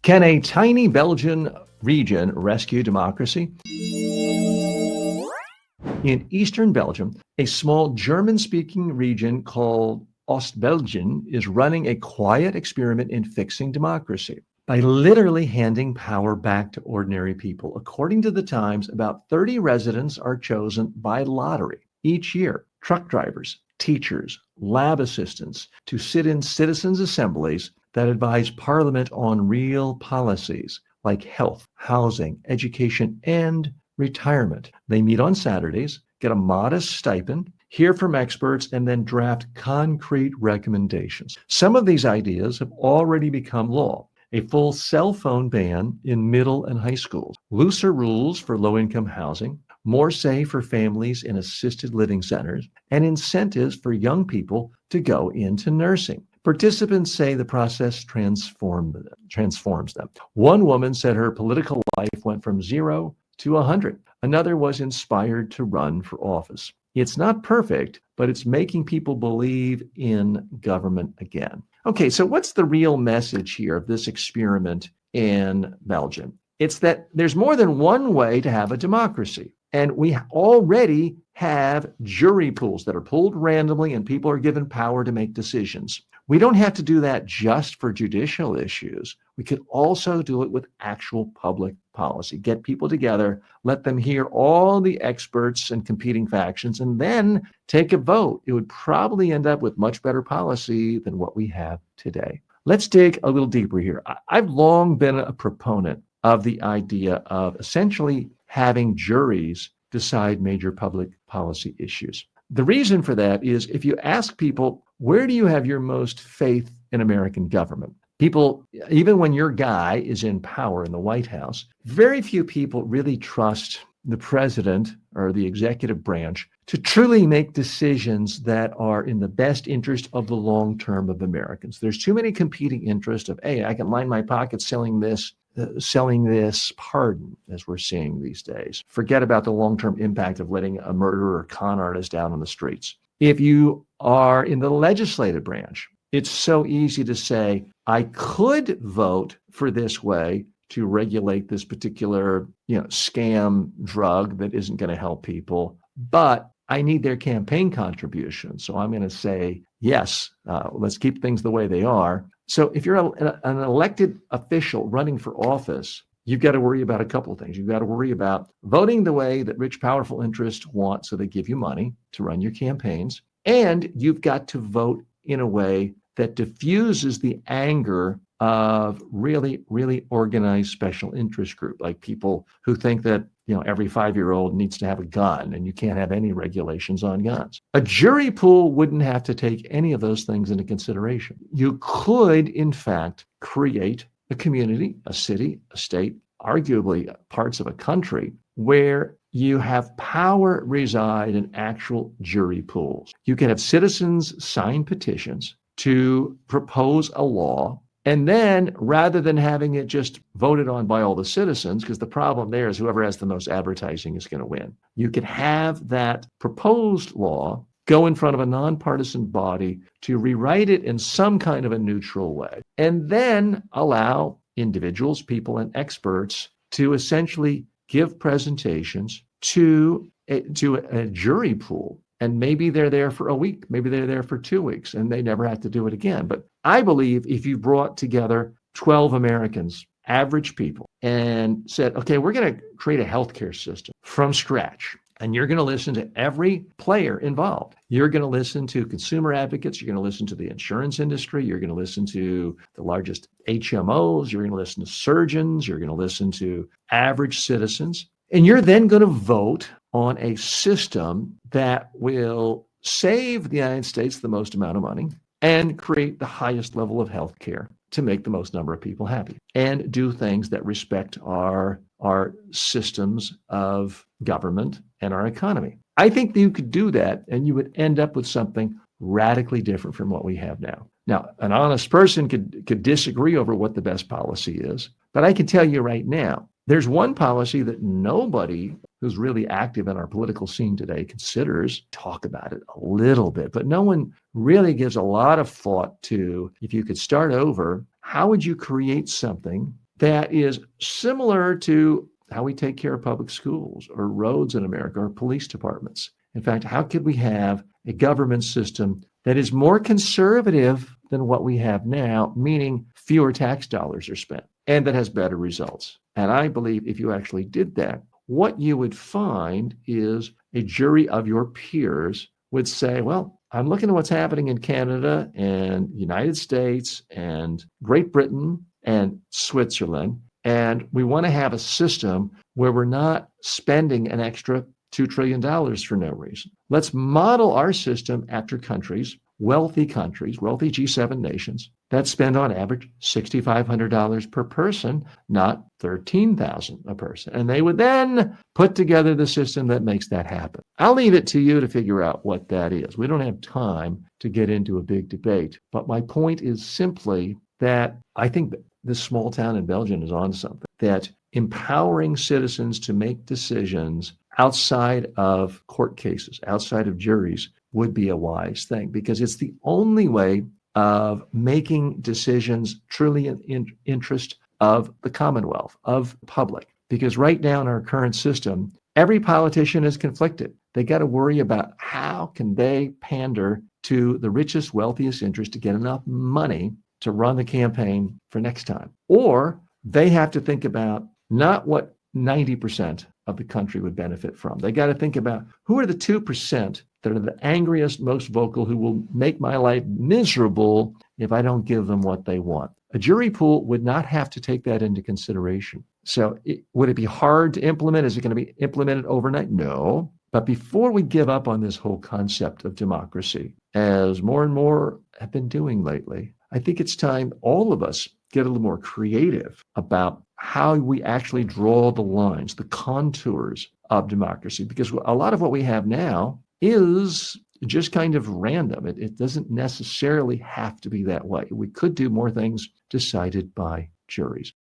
Can a tiny Belgian region rescue democracy? In eastern Belgium, a small German-speaking region called Ostbelgien is running a quiet experiment in fixing democracy by literally handing power back to ordinary people. According to the Times, about 30 residents are chosen by lottery each year. Truck drivers, teachers, lab assistants to sit in citizens' assemblies that advise Parliament on real policies like health, housing, education, and retirement. They meet on Saturdays, get a modest stipend, hear from experts, and then draft concrete recommendations. Some of these ideas have already become law. A full cell phone ban in middle and high schools, looser rules for low-income housing, more say for families in assisted living centers, and incentives for young people to go into nursing. Participants say the process transforms them. One woman said her political life went from 0 to 100. Another was inspired to run for office. It's not perfect, but it's making people believe in government again. Okay, so what's the real message here of this experiment in Belgium? It's that there's more than one way to have a democracy. And we already have jury pools that are pulled randomly and people are given power to make decisions. We don't have to do that just for judicial issues. We could also do it with actual public policy. Get people together, let them hear all the experts and competing factions, and then take a vote. It would probably end up with much better policy than what we have today. Let's dig a little deeper here. I've long been a proponent of the idea of essentially having juries decide major public policy issues. The reason for that is if you ask people, where do you have your most faith in American government? People, even when your guy is in power in the White House, very few people really trust the president or the executive branch to truly make decisions that are in the best interest of the long term of Americans. There's too many competing interests of, hey, I can line my pockets selling this pardon, as we're seeing these days. Forget about the long-term impact of letting a murderer or con artist down on the streets. If you are in the legislative branch, it's so easy to say, I could vote for this way to regulate this particular, scam drug that isn't going to help people, but I need their campaign contribution. So I'm going to say, yes, let's keep things the way they are. So if you're an elected official running for office, you've got to worry about a couple of things. You've got to worry about voting the way that rich, powerful interests want, so they give you money to run your campaigns. And you've got to vote in a way that diffuses the anger of really, really organized special interest group, like people who think that, every 5-year-old needs to have a gun and you can't have any regulations on guns. A jury pool wouldn't have to take any of those things into consideration. You could, in fact, create a community, a city, a state, arguably parts of a country where you have power reside in actual jury pools. You can have citizens sign petitions to propose a law. And then rather than having it just voted on by all the citizens, because the problem there is whoever has the most advertising is going to win, you could have that proposed law go in front of a nonpartisan body to rewrite it in some kind of a neutral way, and then allow individuals, people, and experts to essentially give presentations to a jury pool. And maybe they're there for a week, maybe they're there for 2 weeks, and they never have to do it again. But I believe if you brought together 12 Americans, average people, and said, okay, we're going to create a healthcare system from scratch, and you're going to listen to every player involved. You're going to listen to consumer advocates. You're going to listen to the insurance industry. You're going to listen to the largest HMOs. You're going to listen to surgeons. You're going to listen to average citizens. And you're then going to vote on a system that will save the United States the most amount of money and create the highest level of health care to make the most number of people happy and do things that respect our systems of government and our economy. I think that you could do that and you would end up with something radically different from what we have now. Now, an honest person could disagree over what the best policy is, but I can tell you right now, there's one policy that nobody who's really active in our political scene today considers. Talk about it a little bit, but no one really gives a lot of thought to, if you could start over, how would you create something that is similar to how we take care of public schools or roads in America or police departments. In fact, how could we have a government system that is more conservative than what we have now, meaning fewer tax dollars are spent, and that has better results? And I believe if you actually did that, what you would find is a jury of your peers would say, well, I'm looking at what's happening in Canada and United States and Great Britain and Switzerland, and we want to have a system where we're not spending an extra $2 trillion for no reason. Let's model our system after wealthy G7 nations that spend on average $6,500 per person, not $13,000 a person. And they would then put together the system that makes that happen. I'll leave it to you to figure out what that is. We don't have time to get into a big debate, but my point is simply that I think that this small town in Belgium is on something, that empowering citizens to make decisions outside of court cases, outside of juries, would be a wise thing, because it's the only way of making decisions truly in interest of the Commonwealth, of the public. Because right now in our current system, every politician is conflicted. They got to worry about how can they pander to the richest, wealthiest interest to get enough money to run the campaign for next time. Or they have to think about not what 90% of the country would benefit from. They got to think about who are the 2% that are the angriest, most vocal, who will make my life miserable if I don't give them what they want. A jury pool would not have to take that into consideration. So would it be hard to implement? Is it going to be implemented overnight? No. But before we give up on this whole concept of democracy, as more and more have been doing lately, I think it's time all of us get a little more creative about how we actually draw the lines, the contours of democracy, because a lot of what we have now is just kind of random. It doesn't necessarily have to be that way. We could do more things decided by juries.